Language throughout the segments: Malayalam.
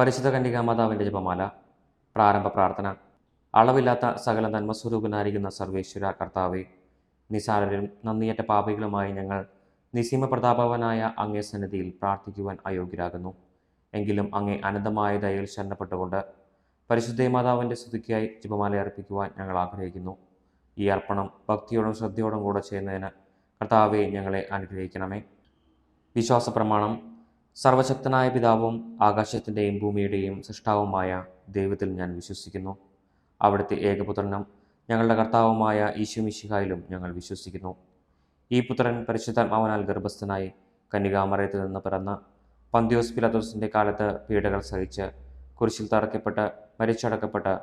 പരിശുദ്ധ കന്യകാമാതാവിൻ്റെ ജപമാല. പ്രാരംഭ പ്രാർത്ഥന. അളവില്ലാത്ത സകല നന്മസ്വരൂപനായിരിക്കുന്ന സർവേശ്വര കർത്താവെ, നിസാരരും നന്ദിയറ്റ പാപികളുമായി ഞങ്ങൾ നിസീമ പ്രതാപവനായ അങ്ങേ സന്നിധിയിൽ പ്രാർത്ഥിക്കുവാൻ അയോഗ്യരാകുന്നു. എങ്കിലും അങ്ങേ അനന്തമായ ദയയിൽ ശരണപ്പെട്ടുകൊണ്ട് പരിശുദ്ധ മാതാവിൻ്റെ സ്തുതിക്കായി ജപമാല അർപ്പിക്കുവാൻ ഞങ്ങൾ ആഗ്രഹിക്കുന്നു. ഈ അർപ്പണം ഭക്തിയോടും ശ്രദ്ധയോടും കൂടെ ചെയ്യുന്നതിന് കർത്താവെ ഞങ്ങളെ അനുഗ്രഹിക്കണമേ. വിശ്വാസ പ്രമാണം. സർവശക്തനായ പിതാവും ആകാശത്തിൻ്റെയും ഭൂമിയുടെയും സൃഷ്ടാവുമായ ദൈവത്തിൽ ഞാൻ വിശ്വസിക്കുന്നു. അവിടുത്തെ ഏകപുത്രനും ഞങ്ങളുടെ കർത്താവുമായ ഈശോ മിശിഹായിലും ഞങ്ങൾ വിശ്വസിക്കുന്നു. ഈ പുത്രൻ പരിശുദ്ധാത്മാവിനാൽ ഗർഭസ്ഥനായി കന്യകാമറിയത്തിൽ നിന്ന് പിറന്ന് പന്തിയോസ് പിലാത്തോസിൻ്റെ കാലത്ത് പീഡകൾ സഹിച്ച് കുരിശിൽ തറയ്ക്കപ്പെട്ട് മരിച്ചടക്കപ്പെട്ട്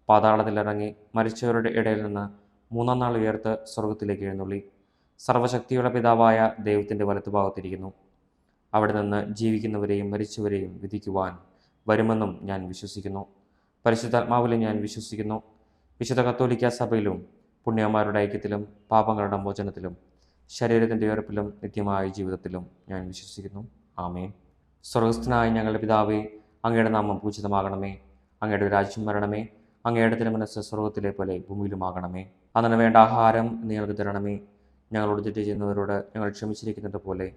പാതാളത്തിലിറങ്ങി മരിച്ചവരുടെ ഇടയിൽ നിന്ന് മൂന്നാം നാൾ ഉയർത്ത് സ്വർഗത്തിലേക്ക് എഴുന്നള്ളി സർവശക്തിയുള്ള പിതാവായ ദൈവത്തിൻ്റെ വലത്തുഭാഗത്തിരിക്കുന്നു. അവിടെ നിന്ന് ജീവിക്കുന്നവരെയും മരിച്ചവരെയും വിധിക്കുവാൻ വരുമെന്നും ഞാൻ വിശ്വസിക്കുന്നു. പരിശുദ്ധാത്മാവിലും ഞാൻ വിശ്വസിക്കുന്നു. വിശുദ്ധ കത്തോലിക്ക സഭയിലും പുണ്യന്മാരുടെ ഐക്യത്തിലും പാപങ്ങളുടെ മോചനത്തിലും ശരീരത്തിൻ്റെ ഉയർപ്പിലും നിത്യമായ ജീവിതത്തിലും ഞാൻ വിശ്വസിക്കുന്നു. ആമേൻ. സ്വർഗസ്ഥനായ ഞങ്ങളുടെ പിതാവേ, അങ്ങയുടെ നാമം പൂജിതമാകണമേ. അങ്ങയുടെ രാജ്യം വരണമേ. അങ്ങയുടെ തിരുമനസ്സ് സ്വർഗത്തിലെ പോലെ ഭൂമിയിലുമാകണമേ. അന്നു വേണ്ട ആഹാരം ഞങ്ങൾക്ക് തരണമേ. ഞങ്ങളോട് തെറ്റ് ചെയ്യുന്നവരോട് ഞങ്ങൾ ക്ഷമിച്ചിരിക്കുന്നത് പോലെ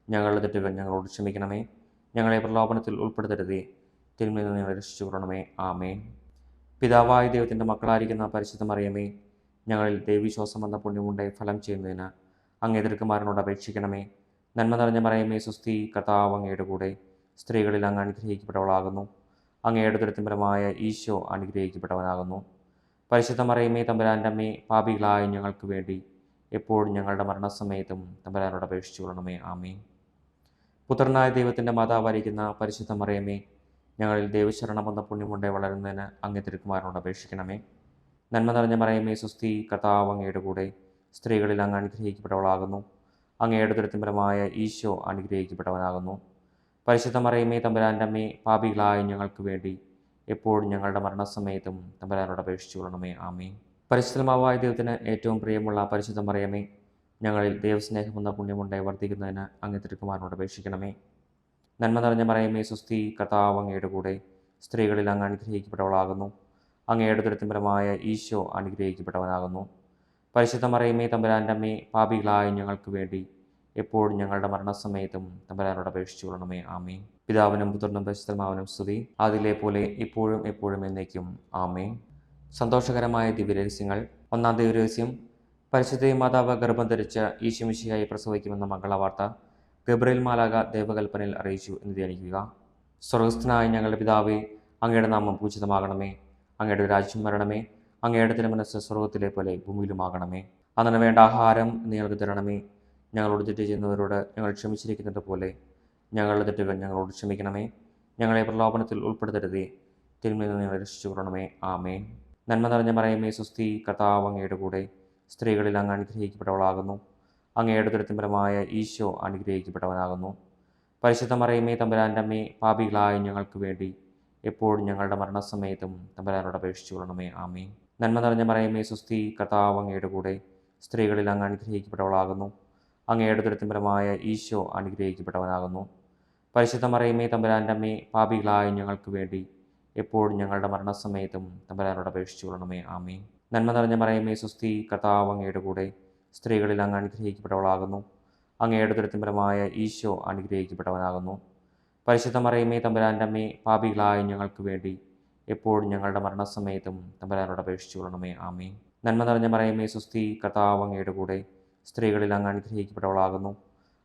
ഞങ്ങളുടെ തെറ്റുകൾ ഞങ്ങളോട് ക്ഷമിക്കണമേ. ഞങ്ങളെ പ്രലോഭനത്തിൽ ഉൾപ്പെടുത്തരുതേ, തിന്മയിൽ നിന്ന് ഞങ്ങളെ രക്ഷിച്ചു കൊള്ളണമേ. ആമേൻ. പിതാവായ ദൈവത്തിൻ്റെ മക്കളായിരിക്കുന്ന പരിശുദ്ധ മറിയമേ, ഞങ്ങളിൽ ദൈവവിശ്വാസം എന്ന പുണ്യമുണ്ടായി ഫലം ചെയ്യുന്നതിന് അങ്ങേ തിരുക്കുമാരനോട് അപേക്ഷിക്കണമേ. നന്മ നിറഞ്ഞ മറിയമേ, സ്വസ്തി, കർത്താവ് അങ്ങയുടെ കൂടെ സ്ത്രീകളിൽ അങ്ങ് അനുഗ്രഹിക്കപ്പെട്ടവളാകുന്നു. അങ്ങയുടെ ദുരിതപരമായ ഈശോ അനുഗ്രഹിക്കപ്പെട്ടവനാകുന്നു. പരിശുദ്ധ മറിയമേ, തമ്പുരാൻ്റെ അമ്മേ, പാപികളായ ഞങ്ങൾക്ക് വേണ്ടി എപ്പോഴും ഞങ്ങളുടെ മരണസമയത്തും തമ്പുരാനോട് അപേക്ഷിച്ചു കൊള്ളണമേ. ആമേൻ. പുത്രനായ ദൈവത്തിൻ്റെ മാതാവായിരിക്കുന്ന പരിശുദ്ധ മറിയമേ, ഞങ്ങളിൽ ദൈവശരണം എന്ന പുണ്യമുണ്ടായി വളരുന്നതിന് അങ്ങേ തിരുക്കുമാരനോട് അപേക്ഷിക്കണമേ. നന്മ നിറഞ്ഞ മറിയമേ, സ്വസ്തി, കർത്താവ് അങ്ങയുടെ കൂടെ സ്ത്രീകളിൽ അങ്ങ് അനുഗ്രഹിക്കപ്പെട്ടവളാകുന്നു. അങ്ങയുടെ ദുരിതപരമായ ഈശോ അനുഗ്രഹിക്കപ്പെട്ടവനാകുന്നു. പരിശുദ്ധ മറിയമേ, തമ്പുരാൻ്റെ അമ്മേ, പാപികളായ ഞങ്ങൾക്ക് വേണ്ടി എപ്പോഴും ഞങ്ങളുടെ മരണസമയത്തും തമ്പുരാനോട് അപേക്ഷിച്ചു കൊള്ളണമേ. ആമേൻ. പരിശുദ്ധമാവായ ദൈവത്തിന് ഏറ്റവും പ്രിയമുള്ള പരിശുദ്ധ മറിയമേ, ഞങ്ങളിൽ ദൈവസ്നേഹമെന്ന പുണ്യമുണ്ടായി വർദ്ധിക്കുന്നതിന് അങ്ങേ തിരുക്കുമാരനോട് അപേക്ഷിക്കണമേ. നന്മ നിറഞ്ഞ മറിയമേ, സ്വസ്തി, കർത്താവ് അങ്ങയുടെ കൂടെ സ്ത്രീകളിൽ അങ്ങ് അനുഗ്രഹിക്കപ്പെട്ടവളാകുന്നു. അങ്ങയുടെ ദുരിതപരമായ ഈശോ അനുഗ്രഹിക്കപ്പെട്ടവനാകുന്നു. പരിശുദ്ധ മറിയമേ, തമ്പുരാൻ്റെ അമ്മേ, പാപികളായ ഞങ്ങൾക്ക് വേണ്ടി എപ്പോഴും ഞങ്ങളുടെ മരണസമയത്തും തമ്പുരാനോട് അപേക്ഷിച്ചു കൊള്ളണമേ. ആമേൻ. പിതാവിനും പുത്രനും പരിശുദ്ധാത്മാവിനും സ്തുതി, അതിലെ പോലെ ഇപ്പോഴും എപ്പോഴും എന്നേക്കും. ആമേൻ. സന്തോഷകരമായ ദിവ്യരഹസ്യങ്ങൾ. ഒന്നാം ദിവ്യരഹസ്യം, പരിശുദ്ധ മാതാവ് ഗർഭം ധരിച്ച് ഈശോ മിശിഹായെ പ്രസവിക്കുമെന്ന മംഗളവാർത്ത ഗബ്രിയേൽ മാലാഖ ദൈവകൽപ്പനയിൽ അറിയിച്ചു എന്ന് ധ്യാനിക്കുക. സ്വർഗസ്ഥനായ ഞങ്ങളുടെ പിതാവേ, അങ്ങയുടെ നാമം പൂജിതമാകണമേ. അങ്ങയുടെ രാജ്യം വരണമേ. അങ്ങയുടെ തിരുമനസ്സ് സ്വർഗത്തിലെ പോലെ ഭൂമിയിലുമാകണമേ. അന്നു വേണ്ട ആഹാരം ഞങ്ങൾക്ക് തരണമേ. ഞങ്ങളോട് തെറ്റ് ചെയ്യുന്നവരോട് ഞങ്ങൾ ക്ഷമിച്ചിരിക്കുന്നത് പോലെ ഞങ്ങളുടെ തെറ്റുകൾ ഞങ്ങളോട് ക്ഷമിക്കണമേ. ഞങ്ങളെ പ്രലോഭനത്തിൽ ഉൾപ്പെടുത്തരുതേ, തിന്മയിൽ നിന്ന് ഞങ്ങളെ രക്ഷിച്ചു കൊള്ളണമേ. ആമേൻ. നന്മ നിറഞ്ഞ മറിയമേ, സ്വസ്തി, കർത്താവ് അങ്ങയുടെ കൂടെ സ്ത്രീകളിൽ അങ്ങ് അനുഗ്രഹിക്കപ്പെട്ടവളാകുന്നു. അങ്ങയുടെ ദുരിതപരമായ ഈശോ അനുഗ്രഹിക്കപ്പെട്ടവനാകുന്നു. പരിശുദ്ധ മറിയമേ, തമ്പുരാൻ്റെ അമ്മേ, പാപികളായ ഞങ്ങൾക്ക് വേണ്ടി എപ്പോഴും ഞങ്ങളുടെ മരണസമയത്തും തമ്പുരാനോട് അപേക്ഷിച്ചു കൊള്ളണമേ. ആമേൻ. നന്മ നിറഞ്ഞ മറിയമേ, സ്വസ്തി, കർത്താവ് അങ്ങയുടെ കൂടെ സ്ത്രീകളിൽ അങ്ങ് അനുഗ്രഹിക്കപ്പെട്ടവളാകുന്നു. അങ്ങയുടെ ദുരിതപരമായ ഈശോ അനുഗ്രഹിക്കപ്പെട്ടവനാകുന്നു. പരിശുദ്ധ മറിയമേ, തമ്പുരാൻ്റെ അമ്മേ, പാപികളായ ഞങ്ങൾക്ക് വേണ്ടി എപ്പോഴും ഞങ്ങളുടെ മരണസമയത്തും തമ്പുരാനോട് അപേക്ഷിച്ചു കൊള്ളണമേ. ആമേൻ. നന്മ നിറഞ്ഞ മറിയമേ, സ്വസ്തി, കർത്താവ് അങ്ങയുടെ കൂടെ സ്ത്രീകളിൽ അങ്ങ് അനുഗ്രഹിക്കപ്പെട്ടവളാകുന്നു. അങ്ങയുടെ ദുരിതപരമായ ഈശോ അനുഗ്രഹിക്കപ്പെട്ടവനാകുന്നു. പരിശുദ്ധ മറിയമേ, തമ്പുരാൻ്റെ അമ്മേ, പാപികളായ ഞങ്ങൾക്ക് വേണ്ടി എപ്പോഴും ഞങ്ങളുടെ മരണസമയത്തും തമ്പുരാനോട് അപേക്ഷിച്ചു കൊള്ളണമേ. ആമേൻ. നന്മ നിറഞ്ഞ മറിയമേ, സ്വസ്തി, കർത്താവ് അങ്ങയുടെ കൂടെ സ്ത്രീകളിൽ അങ്ങ് അനുഗ്രഹിക്കപ്പെട്ടവളാകുന്നു.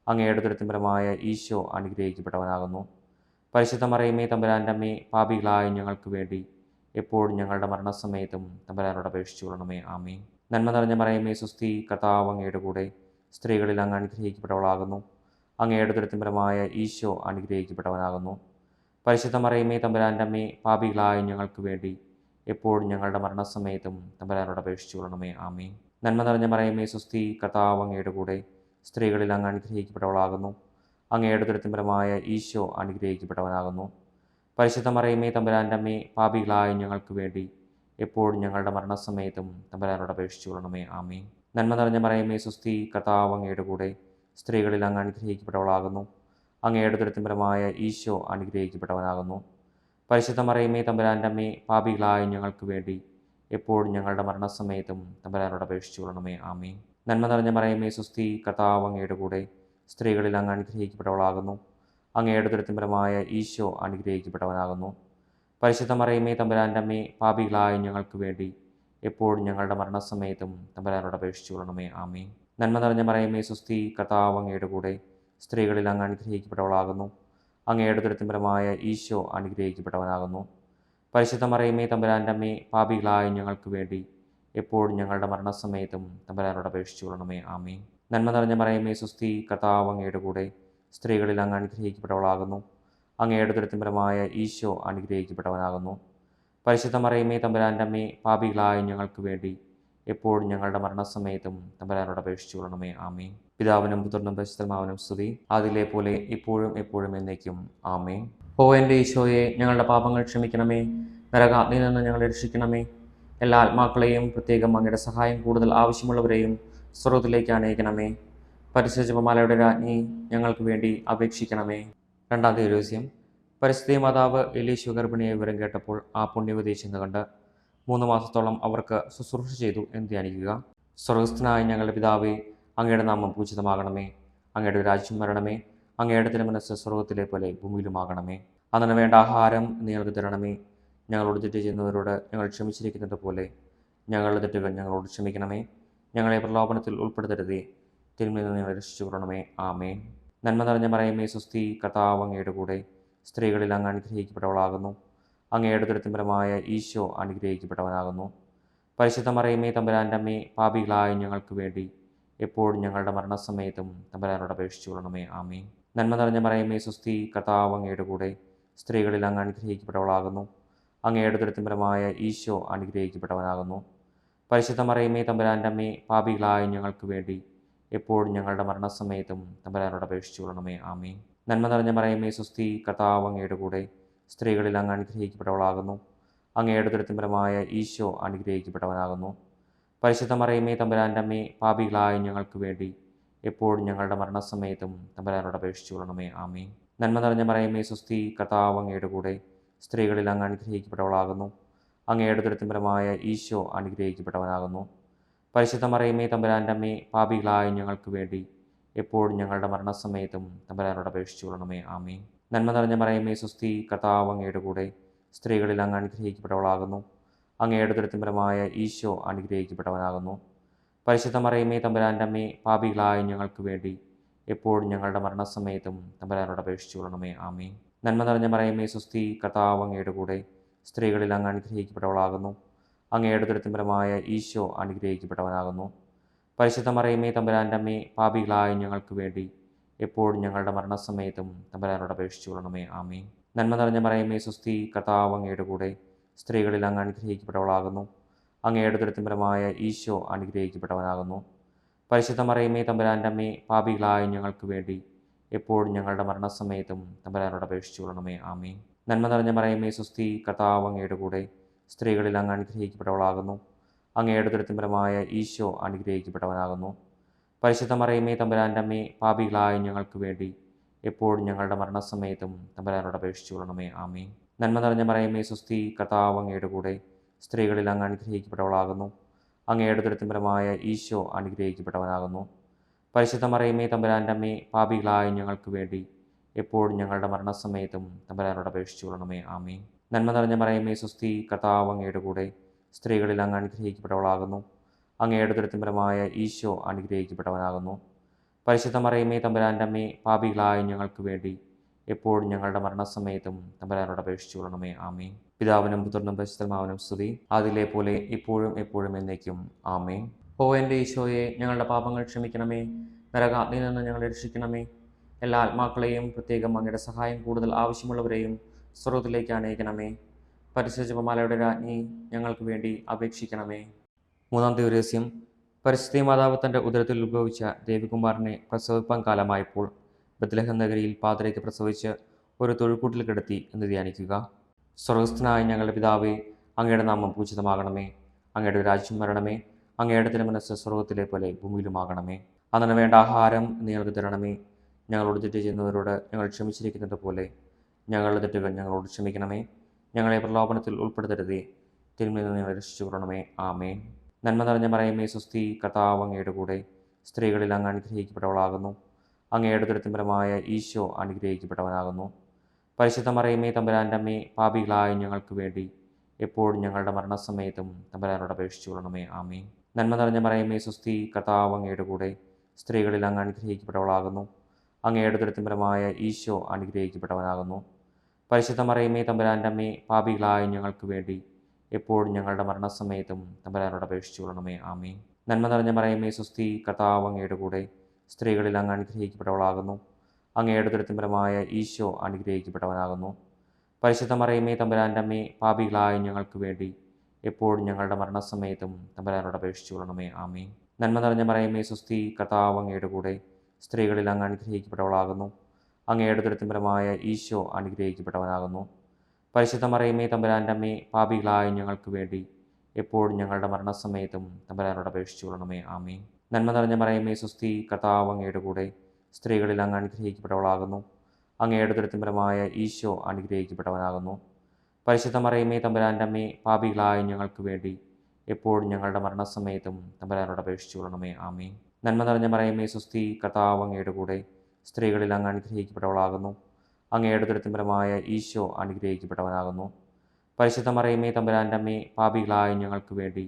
അങ്ങയുടെ ദുരിതപരമായ ഈശോ അനുഗ്രഹിക്കപ്പെട്ടവനാകുന്നു. പരിശുദ്ധ മറിയമേ, തമ്പുരാൻ്റെ അമ്മേ, പാപികളായ ഞങ്ങൾക്ക് വേണ്ടി എപ്പോഴും ഞങ്ങളുടെ മരണസമയത്തും തമ്പുരാനോട് അപേക്ഷിച്ചു കൊള്ളണമേ. ആമേൻ. നന്മ നിറഞ്ഞ മറിയമേ, സ്വസ്തി, കർത്താവ് അങ്ങയുടെ കൂടെ സ്ത്രീകളിൽ അങ്ങ് അനുഗ്രഹിക്കപ്പെട്ടവളാകുന്നു. അങ്ങയുടെ ദുരിതപരമായ ഈശോ അനുഗ്രഹിക്കപ്പെട്ടവനാകുന്നു. പരിശുദ്ധ മറിയമേ, തമ്പുരാൻ്റെ അമ്മേ, പാപികളായ ഞങ്ങൾക്ക് വേണ്ടി എപ്പോഴും ഞങ്ങളുടെ മരണസമയത്തും തമ്പുരാനോട് അപേക്ഷിച്ചു കൊള്ളണമേ. ആമേൻ. നന്മ നിറഞ്ഞ മറിയമേ, സ്വസ്തി, കർത്താവ് അങ്ങയുടെ കൂടെ സ്ത്രീകളിൽ അങ്ങ് അനുഗ്രഹിക്കപ്പെട്ടവളാകുന്നു. അങ്ങയുടെ ദുരിതപരമായ ഈശോ അനുഗ്രഹിക്കപ്പെട്ടവനാകുന്നു. പരിശുദ്ധ മറിയമേ, തമ്പുരാൻ്റെ അമ്മേ, പാപികളായ ഞങ്ങൾക്ക് വേണ്ടി എപ്പോഴും ഞങ്ങളുടെ മരണസമയത്തും തമ്പുരാനോട് അപേക്ഷിച്ചു കൊള്ളണമേ. ആമേൻ. നന്മ നിറഞ്ഞ മറിയമേ, സ്വസ്തി, കർത്താവ് അങ്ങയുടെ കൂടെ സ്ത്രീകളിൽ അങ്ങ് അനുഗ്രഹിക്കപ്പെട്ടവളാകുന്നു. അങ്ങയുടെ ദുരിതപരമായ ഈശോ അനുഗ്രഹിക്കപ്പെട്ടവനാകുന്നു. പരിശുദ്ധ മറിയമേ തമ്പുരാൻ്റെ അമ്മേ, പാപികളായ ഞങ്ങൾക്ക് വേണ്ടി എപ്പോഴും ഞങ്ങളുടെ മരണസമയത്തും തമ്പുരാനോട് അപേക്ഷിച്ചു കൊള്ളണമേ. ആമേൻ. നന്മ നിറഞ്ഞ മറിയമേ സ്വസ്തി, കർത്താവ് അങ്ങയുടെ കൂടെ സ്ത്രീകളിൽ അങ്ങ് അനുഗ്രഹിക്കപ്പെട്ടവളാകുന്നു. അങ്ങയുടെ ഉദരത്തിൻ ഫലമായ ഈശോ അനുഗ്രഹിക്കപ്പെട്ടവനാകുന്നു. പരിശുദ്ധ മറിയമേ തമ്പുരാൻ്റെ അമ്മേ, പാപികളായ ഞങ്ങൾക്ക് വേണ്ടി എപ്പോഴും ഞങ്ങളുടെ മരണസമയത്തും തമ്പുരാനോട് അപേക്ഷിച്ചു കൊള്ളണമേ. ആമേൻ. നന്മ നിറഞ്ഞ മറിയമേ സ്വസ്തി, കർത്താവ് അങ്ങയുടെ കൂടെ സ്ത്രീകളിൽ അങ്ങ് അനുഗ്രഹിക്കപ്പെട്ടവളാകുന്നു. അങ്ങയുടെ ഉദരത്തിൻ ഫലമായ ഈശോ അനുഗ്രഹിക്കപ്പെട്ടവനാകുന്നു. പരിശുദ്ധ മറിയമേ തമ്പുരാൻ്റെ അമ്മേ, പാപികളായ ഞങ്ങൾക്ക് വേണ്ടി എപ്പോഴും ഞങ്ങളുടെ മരണസമയത്തും തമ്പുരാനോട് അപേക്ഷിച്ചു കൊള്ളണമേ. ആമേൻ. നന്മ നിറഞ്ഞ മറിയമേ സ്വസ്തി, കർത്താവ് അങ്ങയുടെ കൂടെ സ്ത്രീകളിൽ അങ്ങ് അനുഗ്രഹിക്കപ്പെട്ടവളാകുന്നു. അങ്ങയുടെ ഉദരത്തിൻ ഫലമായ ഈശോ അനുഗ്രഹിക്കപ്പെട്ടവനാകുന്നു. പരിശുദ്ധ മറിയമേ തമ്പുരാൻ്റെ അമ്മേ, പാപികളായ ഞങ്ങൾക്ക് വേണ്ടി എപ്പോഴും ഞങ്ങളുടെ മരണസമയത്തും തമ്പുരാനോട് അപേക്ഷിച്ചു കൊള്ളണമേ. ആമേൻ. പിതാവിനും പുത്രനും പരിശുദ്ധാത്മാവിനും സ്തുതി, അതിലെ പോലെ ഇപ്പോഴും എപ്പോഴും എന്നേക്കും. ആമേൻ. ഓ എൻ്റെ ഈശോയെ, ഞങ്ങളുടെ പാപങ്ങൾ ക്ഷമിക്കണമേ. നരകാഗ്നിയിൽ നിന്ന് ഞങ്ങളെ രക്ഷിക്കണമേ. എല്ലാ ആത്മാക്കളെയും, പ്രത്യേകം അങ്ങയുടെ സഹായം കൂടുതൽ ആവശ്യമുള്ളവരെയും സ്വർഗ്ഗത്തിലേക്ക് അനയിക്കണമേ. പരിശുദ്ധ ജപമാലയുടെ രാജ്ഞി, ഞങ്ങൾക്ക് വേണ്ടി അപേക്ഷിക്കണമേ. രണ്ടാം ദിവസം പരിശുദ്ധ മാതാവ് എലീശു ഗർഭിണിയെ വിവരം കേട്ടപ്പോൾ ആ പുണ്യവതി ചെന്ന് കണ്ട് 3 മാസത്തോളം അവർക്ക് ശുശ്രൂഷ ചെയ്തു എന്ന് ധ്യാനിക്കുക. സ്വർഗസ്ഥനായ ഞങ്ങളുടെ പിതാവേ, അങ്ങയുടെ നാമം പൂജിതമാകണമേ. അങ്ങയുടെ രാജ്യം വരണമേ. അങ്ങയുടെ തിരുമനസ്സ് സ്വർഗത്തിലെ പോലെ ഭൂമിയിലുമാകണമേ. അന്നു വേണ്ട ആഹാരം നിങ്ങൾക്ക് തരണമേ. ഞങ്ങളോട് തെറ്റ് ചെയ്യുന്നവരോട് ഞങ്ങൾ ക്ഷമിച്ചിരിക്കുന്നത് പോലെ ഞങ്ങളുടെ തെറ്റുകൾ ഞങ്ങളോട് ക്ഷമിക്കണമേ. ഞങ്ങളെ പ്രലോഭനത്തിൽ ഉൾപ്പെടുത്തരുതേ, തിന്മയിൽ നിന്ന് ഞങ്ങളെ രക്ഷിച്ചു കൊള്ളണമേ. ആമേൻ. നന്മ നിറഞ്ഞ മറിയമേ സ്വസ്തി, കർത്താവ് അങ്ങയുടെ കൂടെ സ്ത്രീകളിൽ അങ്ങ് അനുഗ്രഹിക്കപ്പെട്ടവളാകുന്നു. അങ്ങയുടെ ഉദരത്തിൻ ഫലമായ ഈശോ അനുഗ്രഹിക്കപ്പെട്ടവനാകുന്നു. പരിശുദ്ധ മറിയമേ തമ്പുരാൻ്റെ അമ്മേ, പാപികളായ ഞങ്ങൾക്ക് വേണ്ടി എപ്പോഴും ഞങ്ങളുടെ മരണസമയത്തും തമ്പുരാനോട് അപേക്ഷിച്ചു കൊള്ളണമേ. ആമേൻ. നന്മ നിറഞ്ഞ മറിയമേ സ്വസ്തി, കർത്താവ് അങ്ങയുടെ കൂടെ സ്ത്രീകളിൽ അങ്ങ് അനുഗ്രഹിക്കപ്പെട്ടവളാകുന്നു. അങ്ങയുടെ ഉദരത്തിൻ ഫലമായ ഈശോ അനുഗ്രഹിക്കപ്പെട്ടവനാകുന്നു. പരിശുദ്ധ മറിയമേ തമ്പുരാൻ്റെ അമ്മേ, പാപികളായ ഞങ്ങൾക്ക് വേണ്ടി എപ്പോഴും ഞങ്ങളുടെ മരണസമയത്തും തമ്പുരാനോട് അപേക്ഷിച്ചു കൊള്ളണമേ. ആമേൻ. നന്മ നിറഞ്ഞ മറിയമേ സ്വസ്തി, കർത്താവ് അങ്ങയുടെ കൂടെ സ്ത്രീകളിൽ അങ്ങ് അനുഗ്രഹിക്കപ്പെട്ടവളാകുന്നു. അങ്ങയുടെ ഉദരത്തിൻ ഫലമായ ഈശോ അനുഗ്രഹിക്കപ്പെട്ടവനാകുന്നു. പരിശുദ്ധ മറിയമേ തമ്പുരാൻ്റെ അമ്മേ, പാപികളായ ഞങ്ങൾക്ക് വേണ്ടി എപ്പോഴും ഞങ്ങളുടെ മരണസമയത്തും തമ്പുരാനോട് അപേക്ഷിച്ചു കൊള്ളണമേ. ആമേൻ. നന്മ നിറഞ്ഞ മറിയമേ സ്വസ്തി, കർത്താവ് അങ്ങയുടെ കൂടെ സ്ത്രീകളിൽ അങ്ങ് അനുഗ്രഹിക്കപ്പെട്ടവളാകുന്നു. അങ്ങയുടെ ഉദരത്തിൻ ഫലമായ ഈശോ അനുഗ്രഹിക്കപ്പെട്ടവനാകുന്നു. പരിശുദ്ധ മറിയമേ തമ്പുരാൻ്റെ അമ്മേ, പാപികളായ ഞങ്ങൾക്ക് വേണ്ടി എപ്പോഴും ഞങ്ങളുടെ മരണസമയത്തും തമ്പുരാനോട് അപേക്ഷിച്ചു കൊള്ളണമേ. ആമേൻ. നന്മ നിറഞ്ഞ മറിയമേ സ്വസ്തി, കർത്താവ് അങ്ങയുടെ കൂടെ സ്ത്രീകളിൽ അങ്ങ് അനുഗ്രഹിക്കപ്പെട്ടവളാകുന്നു. അങ്ങയുടെ ഉദരത്തിൻ ഫലമായ ഈശോ അനുഗ്രഹിക്കപ്പെട്ടവനാകുന്നു. പരിശുദ്ധ മറിയമേ തമ്പുരാൻ്റെ അമ്മേ, പാപികളായ ഞങ്ങൾക്ക് വേണ്ടി എപ്പോഴും ഞങ്ങളുടെ മരണസമയത്തും തമ്പുരാനോട് അപേക്ഷിച്ചു കൊള്ളണമേ. ആമേൻ. നന്മ നിറഞ്ഞ മറിയമേ സ്വസ്തി, കർത്താവ് അങ്ങയുടെ കൂടെ സ്ത്രീകളിൽ അങ്ങ് അനുഗ്രഹിക്കപ്പെട്ടവളാകുന്നു. അങ്ങയുടെ ഉദരത്തിൻ ഫലമായ ഈശോ അനുഗ്രഹിക്കപ്പെട്ടവനാകുന്നു. പരിശുദ്ധ മറിയമേ തമ്പുരാൻ്റെ അമ്മേ, പാപികളായ ഞങ്ങൾക്ക് വേണ്ടി എപ്പോഴും ഞങ്ങളുടെ മരണസമയത്തും തമ്പുരാനോട് അപേക്ഷിച്ചു കൊള്ളണമേ. ആമേൻ. നന്മ നിറഞ്ഞ മറിയമേ സ്വസ്തി, കർത്താവ് അങ്ങയുടെ കൂടെ സ്ത്രീകളിൽ അങ്ങ് അനുഗ്രഹിക്കപ്പെട്ടവളാകുന്നു. അങ്ങയുടെ ഉദരത്തിൻ ഫലമായ ഈശോ അനുഗ്രഹിക്കപ്പെട്ടവനാകുന്നു. പരിശുദ്ധ മറിയമേ തമ്പുരാൻ്റെ അമ്മേ, പാപികളായ ഞങ്ങൾക്ക് വേണ്ടി എപ്പോഴും ഞങ്ങളുടെ മരണസമയത്തും തമ്പുരാനോട് അപേക്ഷിച്ചു കൊള്ളണമേ. ആമേൻ. നന്മ നിറഞ്ഞ മറിയമേ സ്വസ്തി, കർത്താവ് അങ്ങയുടെ കൂടെ സ്ത്രീകളിൽ അങ്ങ് അനുഗ്രഹിക്കപ്പെട്ടവളാകുന്നു. അങ്ങയുടെ ഉദരത്തിൻ ഫലമായ ഈശോ അനുഗ്രഹിക്കപ്പെട്ടവനാകുന്നു. പരിശുദ്ധ മറിയമേ തമ്പുരാൻ്റെ അമ്മേ, പാപികളായ ഞങ്ങൾക്ക് വേണ്ടി എപ്പോഴും ഞങ്ങളുടെ മരണസമയത്തും തമ്പുരാനോട് അപേക്ഷിച്ചു കൊള്ളണമേ. ആമേൻ. നന്മ നിറഞ്ഞ മറിയമേ സ്വസ്തി, കർത്താവ് അങ്ങയുടെ കൂടെ സ്ത്രീകളിൽ അങ്ങ് അനുഗ്രഹിക്കപ്പെട്ടവളാകുന്നു. അങ്ങയുടെ ഉദരത്തിൻ ഫലമായ ഈശോ അനുഗ്രഹിക്കപ്പെട്ടവനാകുന്നു. പരിശുദ്ധ മറിയമേ തമ്പുരാൻ്റെ അമ്മേ, പാപികളായ ഞങ്ങൾക്ക് വേണ്ടി എപ്പോഴും ഞങ്ങളുടെ മരണസമയത്തും തമ്പുരാനോട് അപേക്ഷിച്ചു കൊള്ളണമേ. ആമേൻ. നന്മ നിറഞ്ഞ മറിയമേ സ്വസ്തി, കർത്താവ് അങ്ങയുടെ കൂടെ സ്ത്രീകളിൽ അങ്ങ് അനുഗ്രഹിക്കപ്പെട്ടവളാകുന്നു. അങ്ങയുടെ ഉദരത്തിൻ ഫലമായ ഈശോ അനുഗ്രഹിക്കപ്പെട്ടവനാകുന്നു. പരിശുദ്ധ മറിയമേ തമ്പുരാൻ്റെ അമ്മേ, പാപികളായ ഞങ്ങൾക്ക് വേണ്ടി എപ്പോഴും ഞങ്ങളുടെ മരണസമയത്തും തമ്പുരാനോട് അപേക്ഷിച്ചു കൊള്ളണമേ. ആമേൻ. പിതാവിനും പുത്രനും പരിശുദ്ധാത്മാവിനും സ്തുതി, അതിലെ പോലെ ഇപ്പോഴും എപ്പോഴും എന്നേക്കും. ആമേൻ. ഓ എൻ്റെ ഈശോയെ, ഞങ്ങളുടെ പാപങ്ങൾ ക്ഷമിക്കണമേ. നരകാഗ്നിയിൽ നിന്ന് ഞങ്ങളെ രക്ഷിക്കണമേ. എല്ലാ ആത്മാക്കളെയും, പ്രത്യേകം അങ്ങയുടെ സഹായം കൂടുതൽ ആവശ്യമുള്ളവരെയും സ്വർഗ്ഗത്തിലേക്ക് അനയിക്കണമേ. പരിശുദ്ധ ജപമാലയുടെ രാജ്ഞി, ഞങ്ങൾക്ക് വേണ്ടി അപേക്ഷിക്കണമേ. മൂന്നാം ദിവസം പരിശുദ്ധ മാതാവ് തൻ്റെ ഉദരത്തിൽ ഉത്ഭവിച്ച ദേവികുമാരനെ പ്രസവിപ്പാൻ കാലമായപ്പോൾ ബത്ലഹേം നഗരിയിൽ പാതിരയ്ക്ക് പ്രസവിച്ച് ഒരു തൊഴുക്കൂട്ടിൽ കിടത്തി എന്ന് ധ്യാനിക്കുക. സ്വർഗസ്ഥനായ ഞങ്ങളുടെ പിതാവേ, അങ്ങയുടെ നാമം പൂജിതമാകണമേ. അങ്ങയുടെ രാജ്യം വരണമേ. അങ്ങയുടെ തിരുമനസ്സ് സ്വർഗ്ഗത്തിലെ പോലെ ഭൂമിയിലുമാകണമേ. അന്നു വേണ്ട ആഹാരം നിങ്ങൾക്ക് തരണമേ. ഞങ്ങളോട് തെറ്റ് ചെയ്യുന്നവരോട് ഞങ്ങൾ ക്ഷമിച്ചിരിക്കുന്നത് പോലെ ഞങ്ങളുടെ തെറ്റുകൾ ഞങ്ങളോട് ക്ഷമിക്കണമേ. ഞങ്ങളെ പ്രലോഭനത്തിൽ ഉൾപ്പെടുത്തരുതേ, തിന്മയിൽ നിന്ന് ഞങ്ങളെ രക്ഷിച്ചുകൊള്ളണമേ. ആമേൻ. നന്മ നിറഞ്ഞ മറിയമേ, സ്വസ്തി, കർത്താവ് അങ്ങയുടെ കൂടെ സ്ത്രീകളിൽ അങ്ങ് അനുഗ്രഹിക്കപ്പെട്ടവളാകുന്നു. അങ്ങയുടെ ഉദരത്തിൻ ഫലമായ ഈശോ അനുഗ്രഹിക്കപ്പെട്ടവനാകുന്നു. പരിശുദ്ധ മറിയമേ, തമ്പുരാൻ്റെ അമ്മേ, പാപികളായ ഞങ്ങൾക്ക് വേണ്ടി എപ്പോഴും ഞങ്ങളുടെ മരണസമയത്തും തമ്പുരാനോട് അപേക്ഷിച്ചുകൊള്ളണമേ. ആമേൻ. നന്മ നിറഞ്ഞ മറിയമേ, സ്വസ്തി, കർത്താവ് അങ്ങയുടെ കൂടെ സ്ത്രീകളിൽ അങ്ങ് അനുഗ്രഹിക്കപ്പെട്ടവളാകുന്നു. അങ്ങയുടെ ഉദരത്തിൻ ഫലമായ ഈശോ അനുഗ്രഹിക്കപ്പെട്ടവനാകുന്നു. പരിശുദ്ധ മറിയമേ, തമ്പുരാൻ്റെ അമ്മേ, പാപികളായ ഞങ്ങൾക്ക് വേണ്ടി എപ്പോഴും ഞങ്ങളുടെ മരണസമയത്തും തമ്പുരാനോട് അപേക്ഷിച്ചുകൊള്ളണമേ. ആമേൻ. നന്മ നിറഞ്ഞ മറിയമേ, സ്വസ്തി, കർത്താവ് അങ്ങയുടെ കൂടെ സ്ത്രീകളിൽ അങ്ങ് അനുഗ്രഹിക്കപ്പെട്ടവളാകുന്നു. അങ്ങയുടെ ഉദരത്തിൻ ഫലമായ ഈശോ അനുഗ്രഹിക്കപ്പെട്ടവനാകുന്നു. പരിശുദ്ധ മറിയമേ, തമ്പുരാൻ്റെ അമ്മേ, പാപികളായ ഞങ്ങൾക്ക് വേണ്ടി എപ്പോഴും ഞങ്ങളുടെ മരണസമയത്തും തമ്പുരാനോട് അപേക്ഷിച്ചുകൊള്ളണമേ. ആമേൻ. നന്മ നിറഞ്ഞ മറിയമേ, സ്വസ്തി, കർത്താവ് അങ്ങയുടെ കൂടെ സ്ത്രീകളിൽ അങ്ങ് അനുഗ്രഹിക്കപ്പെട്ടവളാകുന്നു. അങ്ങയുടെ ഉദരത്തിൻ ഫലമായ ഈശോ അനുഗ്രഹിക്കപ്പെട്ടവനാകുന്നു. പരിശുദ്ധ മറിയമേ, തമ്പുരാൻ്റെ അമ്മേ, പാപികളായ ഞങ്ങൾക്ക് വേണ്ടി എപ്പോഴും ഞങ്ങളുടെ മരണസമയത്തും തമ്പുരാനോട് അപേക്ഷിച്ചുകൊള്ളണമേ. ആമേൻ. നന്മ നിറഞ്ഞ മറിയമേ, സ്വസ്തി, കർത്താവ് അങ്ങയുടെ കൂടെ സ്ത്രീകളിൽ അങ്ങ് അനുഗ്രഹിക്കപ്പെട്ടവളാകുന്നു. അങ്ങയുടെ ഉദരത്തിൻ ഫലമായ ഈശോ അനുഗ്രഹിക്കപ്പെട്ടവനാകുന്നു. പരിശുദ്ധ മറിയമേ, തമ്പുരാൻ്റെ അമ്മേ, പാപികളായ ഞങ്ങൾക്ക് വേണ്ടി എപ്പോഴും ഞങ്ങളുടെ മരണസമയത്തും തമ്പുരാനോട് അപേക്ഷിച്ചുകൊള്ളണമേ. ആമേൻ. നന്മ നിറഞ്ഞ മറിയമേ, സ്വസ്തി, കർത്താവ് അങ്ങയുടെ കൂടെ സ്ത്രീകളിൽ അങ്ങ് അനുഗ്രഹിക്കപ്പെട്ടവളാകുന്നു. അങ്ങയുടെ ഉദരത്തിൻ ഫലമായ ഈശോ അനുഗ്രഹിക്കപ്പെട്ടവനാകുന്നു. പരിശുദ്ധ മറിയമേ, തമ്പുരാൻ്റെ അമ്മേ, പാപികളായ ഞങ്ങൾക്ക് വേണ്ടി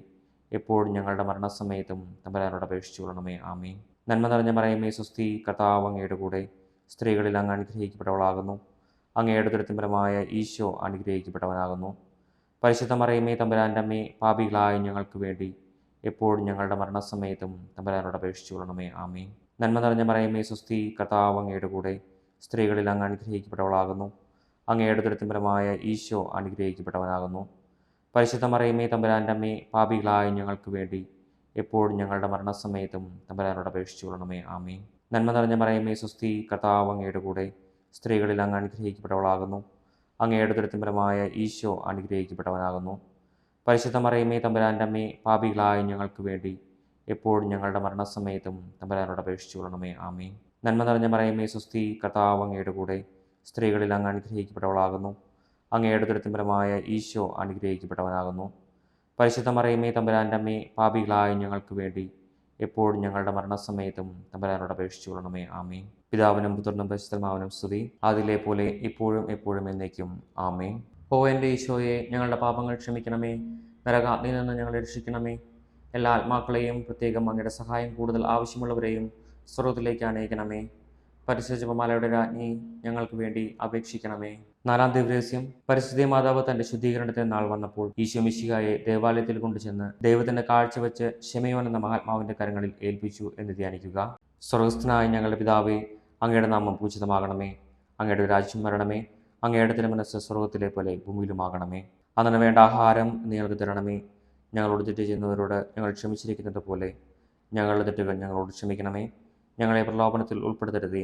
എപ്പോഴും ഞങ്ങളുടെ മരണസമയത്തും തമ്പുരാനോട് അപേക്ഷിച്ചുകൊള്ളണമേ. ആമേൻ. നന്മ നിറഞ്ഞ മറിയമേ, സ്വസ്തി, കർത്താവ് അങ്ങയുടെ കൂടെ സ്ത്രീകളിൽ അങ്ങ് അനുഗ്രഹിക്കപ്പെട്ടവളാകുന്നു. അങ്ങയുടെ ഉദരത്തിൻ ഫലമായ ഈശോ അനുഗ്രഹിക്കപ്പെട്ടവനാകുന്നു. പരിശുദ്ധ മറിയമേ, തമ്പുരാൻ്റെ അമ്മേ, പാപികളായ ഞങ്ങൾക്ക് വേണ്ടി എപ്പോഴും ഞങ്ങളുടെ മരണസമയത്തും തമ്പുരാനോട് അപേക്ഷിച്ചുകൊള്ളണമേ. ആമേൻ. നന്മ നിറഞ്ഞ മറിയമേ, സ്വസ്തി, കർത്താവ് അങ്ങയുടെ കൂടെ സ്ത്രീകളിൽ അങ്ങ് അനുഗ്രഹിക്കപ്പെട്ടവളാകുന്നു. അങ്ങയുടെ ഉദരത്തിൻ ഫലമായ ഈശോ അനുഗ്രഹിക്കപ്പെട്ടവനാകുന്നു. പരിശുദ്ധ മറിയമേ, തമ്പുരാൻ്റെ അമ്മേ, പാപികളായ ഞങ്ങൾക്ക് വേണ്ടി എപ്പോഴും ഞങ്ങളുടെ മരണസമയത്തും തമ്പുരാനോട് അപേക്ഷിച്ചുകൊള്ളണമേ. ആമേൻ. നന്മ നിറഞ്ഞ മറിയമേ, സ്വസ്തി, കർത്താവ് അങ്ങയുടെ കൂടെ സ്ത്രീകളിൽ അങ്ങ് അനുഗ്രഹിക്കപ്പെട്ടവളാകുന്നു. അങ്ങയുടെ ഉദരത്തിൻ ഫലമായ ഈശോ അനുഗ്രഹിക്കപ്പെട്ടവനാകുന്നു. പരിശുദ്ധ മറിയമേ, തമ്പുരാൻ്റെ അമ്മേ, പാപികളായ ഞങ്ങൾക്ക് വേണ്ടി എപ്പോഴും ഞങ്ങളുടെ മരണസമയത്തും തമ്പുരാനോട് അപേക്ഷിച്ചുകൊള്ളണമേ. ആമേൻ. നന്മ നിറഞ്ഞ മറിയമേ, സ്വസ്തി, കർത്താവ് അങ്ങയുടെ കൂടെ സ്ത്രീകളിൽ അങ്ങ് അനുഗ്രഹിക്കപ്പെട്ടവളാകുന്നു. അങ്ങയുടെ ഉദരത്തിൻ ഫലമായ ഈശോ അനുഗ്രഹിക്കപ്പെട്ടവനാകുന്നു. പരിശുദ്ധ മറിയമേ, തമ്പുരാൻ്റെ അമ്മേ, പാപികളായ ഞങ്ങൾക്ക് വേണ്ടി എപ്പോഴും ഞങ്ങളുടെ മരണസമയത്തും തമ്പുരാനോട് അപേക്ഷിച്ചുകൊള്ളണമേ. ആമേൻ. പിതാവിനും പുത്രനും പരിശുദ്ധാത്മാവിനും സ്തുതി, അതിലെ പോലെ ഇപ്പോഴും എപ്പോഴും എന്നേക്കും. ആമേൻ. ഓ എൻ്റെ ഈശോയെ, ഞങ്ങളുടെ പാപങ്ങൾ ക്ഷമിക്കണമേ, നരകാഗ്നിയിൽ നിന്ന് ഞങ്ങളെ രക്ഷിക്കണമേ. എല്ലാ ആത്മാക്കളെയും, പ്രത്യേകം അങ്ങയുടെ സഹായം കൂടുതൽ ആവശ്യമുള്ളവരെയും സ്വർഗ്ഗത്തിലേക്ക് അനയിക്കണമേ. പരിശുദ്ധ ജപമാലയുടെ രാജ്ഞി, ഞങ്ങൾക്ക് വേണ്ടി അപേക്ഷിക്കണമേ. നാലാം ദിവ്യരഹസ്യം. പരിശുദ്ധ മാതാവ് തന്റെ ശുദ്ധീകരണത്തിന് നാൾ വന്നപ്പോൾ ഈശോ മിശിഹായെ ദേവാലയത്തിൽ കൊണ്ടുചെന്ന് ദൈവത്തിന്റെ കാഴ്ചവെച്ച് ശിമയോൻ എന്ന മഹാത്മാവിന്റെ കരങ്ങളിൽ ഏൽപ്പിച്ചു എന്ന് ധ്യാനിക്കുക. സ്വർഗസ്ഥനായ ഞങ്ങളുടെ പിതാവേ, അങ്ങയുടെ നാമം പൂജിതമാകണമേ. അങ്ങയുടെ രാജ്യം വരണമേ. അങ്ങയുടെ തിരുമനസ്സ് സ്വർഗത്തിലെ പോലെ ഭൂമിയിലുമാകണമേ. അന്നു വേണ്ട ആഹാരം നിങ്ങൾക്ക് തരണമേ. ഞങ്ങളോട് തെറ്റ് ചെയ്യുന്നവരോട് ഞങ്ങൾ ക്ഷമിച്ചിരിക്കുന്നത് പോലെ ഞങ്ങളുടെ തെറ്റുകൾ ഞങ്ങളോട് ക്ഷമിക്കണമേ. ഞങ്ങളെ പ്രലോഭനത്തിൽ ഉൾപ്പെടുത്തരുതേ,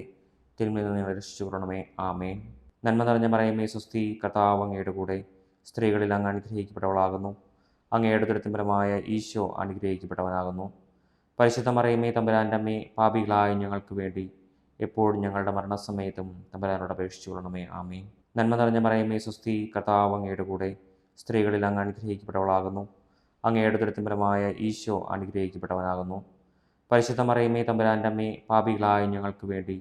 തിന്മയിൽ നിന്ന് ഞങ്ങളെ രക്ഷിച്ചുകൊള്ളണമേ. ആമേൻ. നന്മ നിറഞ്ഞ മറിയമേ, സ്വസ്തി, കർത്താവ് അങ്ങയുടെ കൂടെ സ്ത്രീകളിൽ അങ്ങ് അനുഗ്രഹിക്കപ്പെട്ടവളാകുന്നു. അങ്ങയുടെ ഉദരത്തിൻ ഫലമായ ഈശോ അനുഗ്രഹിക്കപ്പെട്ടവനാകുന്നു. പരിശുദ്ധ മറിയമേ, തമ്പുരാൻ്റെ അമ്മേ, പാപികളായ ഞങ്ങൾക്ക് വേണ്ടി എപ്പോഴും ഞങ്ങളുടെ മരണസമയത്തും തമ്പുരാനോട് അപേക്ഷിച്ചുകൊള്ളണമേ. ആമേൻ. നന്മ നിറഞ്ഞ മറിയമേ, സ്വസ്തി, കർത്താവ് അങ്ങയുടെ കൂടെ സ്ത്രീകളിൽ അങ്ങ് അനുഗ്രഹിക്കപ്പെട്ടവളാകുന്നു. അങ്ങയുടെ ഉദരത്തിൻ ഫലമായ ഈശോ അനുഗ്രഹിക്കപ്പെട്ടവനാകുന്നു. പരിശുദ്ധ മറിയമേ, തമ്പുരാൻ്റെ അമ്മേ, പാപികളായ ഞങ്ങൾക്ക് വേണ്ടി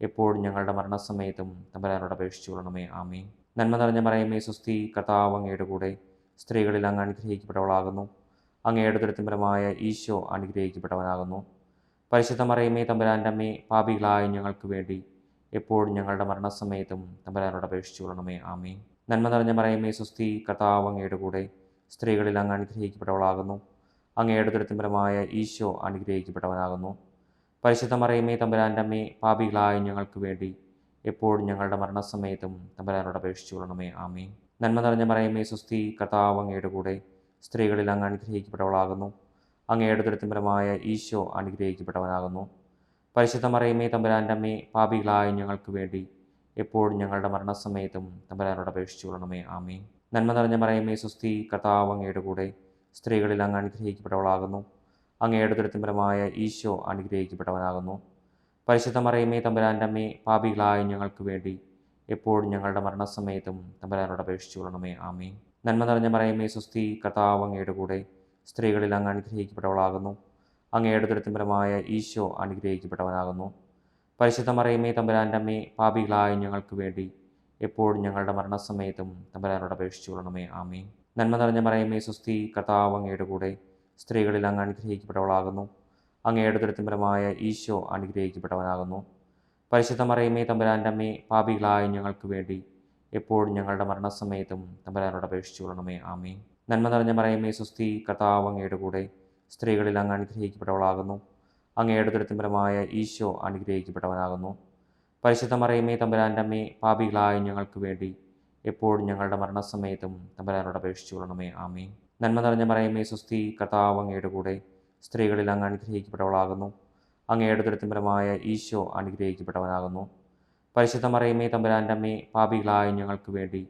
എപ്പോഴും ഞങ്ങളുടെ മരണസമയത്തും തമ്പുരാനോട് അപേക്ഷിച്ചുകൊള്ളണമേ. ആമേൻ. നന്മ നിറഞ്ഞ മറിയമേ, സ്വസ്തി, കർത്താവ് അങ്ങയുടെ കൂടെ സ്ത്രീകളിൽ അങ്ങ് അനുഗ്രഹിക്കപ്പെട്ടവളാകുന്നു. അങ്ങയുടെ ഉദരത്തിൻ ഫലമായ ഈശോ അനുഗ്രഹിക്കപ്പെട്ടവനാകുന്നു. പരിശുദ്ധ മറിയമേ, തമ്പുരാൻ്റെ അമ്മേ, പാപികളായ ഞങ്ങൾക്ക് വേണ്ടി എപ്പോഴും ഞങ്ങളുടെ മരണസമയത്തും തമ്പുരാനോട് അപേക്ഷിച്ചുകൊള്ളണമേ. ആമേൻ. നന്മ നിറഞ്ഞ മറിയമേ, സ്വസ്തി, കർത്താവ് അങ്ങയുടെ കൂടെ സ്ത്രീകളിൽ അങ്ങ് അനുഗ്രഹിക്കപ്പെട്ടവളാകുന്നു. അങ്ങയുടെ ഉദരത്തിൻ ഫലമായ ഈശോ അനുഗ്രഹിക്കപ്പെട്ടവനാകുന്നു. പരിശുദ്ധ മറിയമേ, തമ്പുരാൻ്റെ അമ്മേ, പാപികളായ ഞങ്ങൾക്ക് വേണ്ടി എപ്പോഴും ഞങ്ങളുടെ മരണസമയത്തും തമ്പുരാനോട് അപേക്ഷിച്ചുകൊള്ളണമേ. ആമേൻ. നന്മ നിറഞ്ഞ മറിയമേ, സ്വസ്തി, കർത്താവ് അങ്ങയുടെ കൂടെ സ്ത്രീകളിൽ അങ്ങ് അനുഗ്രഹിക്കപ്പെട്ടവളാകുന്നു. അങ്ങയുടെ ഉദരത്തിൻ ഫലമായ ഈശോ അനുഗ്രഹിക്കപ്പെട്ടവനാകുന്നു. പരിശുദ്ധ മറിയമേ, തമ്പുരാൻ്റെ അമ്മേ, പാപികളായ ഞങ്ങൾക്ക് വേണ്ടി എപ്പോഴും ഞങ്ങളുടെ മരണസമയത്തും തമ്പുരാനോട് അപേക്ഷിച്ചുകൊള്ളണമേ. ആമേൻ. നന്മ നിറഞ്ഞ മറിയമേ, സ്വസ്തി, കർത്താവ് അങ്ങയുടെ കൂടെ സ്ത്രീകളിൽ അങ്ങ് അനുഗ്രഹിക്കപ്പെട്ടവളാകുന്നു. അങ്ങയുടെ ഉദരത്തിൻ ഫലമായ ഈശോ അനുഗ്രഹിക്കപ്പെട്ടവനാകുന്നു. പരിശുദ്ധ മറിയമേ, തമ്പുരാൻ്റെ അമ്മേ, പാപികളായ ഞങ്ങൾക്ക് വേണ്ടി എപ്പോഴും ഞങ്ങളുടെ മരണസമയത്തും തമ്പുരാനോട് അപേക്ഷിച്ചു കൊള്ളണമേ. ആമേൻ. നന്മ നിറഞ്ഞ മറിയമേ സ്വസ്തി, കർത്താവ് അങ്ങയുടെ കൂടെ സ്ത്രീകളിൽ അങ്ങ് അനുഗ്രഹിക്കപ്പെട്ടവളാകുന്നു. അങ്ങയുടെ ഉദരത്തിൻ ഫലമായ ഈശോ അനുഗ്രഹിക്കപ്പെട്ടവനാകുന്നു. പരിശുദ്ധ മറിയമേ തമ്പുരാൻ്റെ അമ്മേ, പാപികളായ ഞങ്ങൾക്ക് വേണ്ടി എപ്പോഴും ഞങ്ങളുടെ മരണസമയത്തും തമ്പുരാനോട് അപേക്ഷിച്ചു കൊള്ളണമേ. ആമേൻ. നന്മ നിറഞ്ഞ മറിയമേ സ്വസ്തി, കർത്താവ് അങ്ങയുടെ കൂടെ സ്ത്രീകളിൽ അങ്ങ് അനുഗ്രഹിക്കപ്പെട്ടവളാകുന്നു. അങ്ങയുടെ ഉദരത്തിൻ ഫലമായ ഈശോ അനുഗ്രഹിക്കപ്പെട്ടവനാകുന്നു. പരിശുദ്ധ മറിയമേ തമ്പുരാൻ്റെ അമ്മേ, പാപികളായ ഞങ്ങൾക്ക് വേണ്ടി എപ്പോഴും ഞങ്ങളുടെ മരണസമയത്തും തമ്പുരാനോട് അപേക്ഷിച്ചു കൊള്ളണമേ. ആമേൻ. നന്മ നിറഞ്ഞ മറിയമേ സ്വസ്തി, കർത്താവ് അങ്ങയുടെ കൂടെ സ്ത്രീകളിൽ അങ്ങ് അനുഗ്രഹിക്കപ്പെട്ടവളാകുന്നു. അങ്ങയുടെ ഉദരത്തിൻ ഫലമായ ഈശോ അനുഗ്രഹിക്കപ്പെട്ടവനാകുന്നു. പരിശുദ്ധ മറിയമേ തമ്പുരാൻ്റെ അമ്മേ, പാപികളായ ഞങ്ങൾക്ക് വേണ്ടി എപ്പോഴും ഞങ്ങളുടെ മരണസമയത്തും തമ്പുരാനോട് അപേക്ഷിച്ചു കൊള്ളണമേ. ആമേൻ. നന്മ നിറഞ്ഞ മറിയമേ സ്വസ്തി, കർത്താവ് അങ്ങയുടെ കൂടെ സ്ത്രീകളിൽ അങ്ങ് അനുഗ്രഹിക്കപ്പെട്ടവളാകുന്നു. അങ്ങയുടെ ഉദരത്തിൻ ഫലമായ ഈശോ അനുഗ്രഹിക്കപ്പെട്ടവനാകുന്നു. പരിശുദ്ധ മറിയമേ തമ്പുരാൻ്റെ അമ്മേ, പാപികളായ ഞങ്ങൾക്ക് വേണ്ടി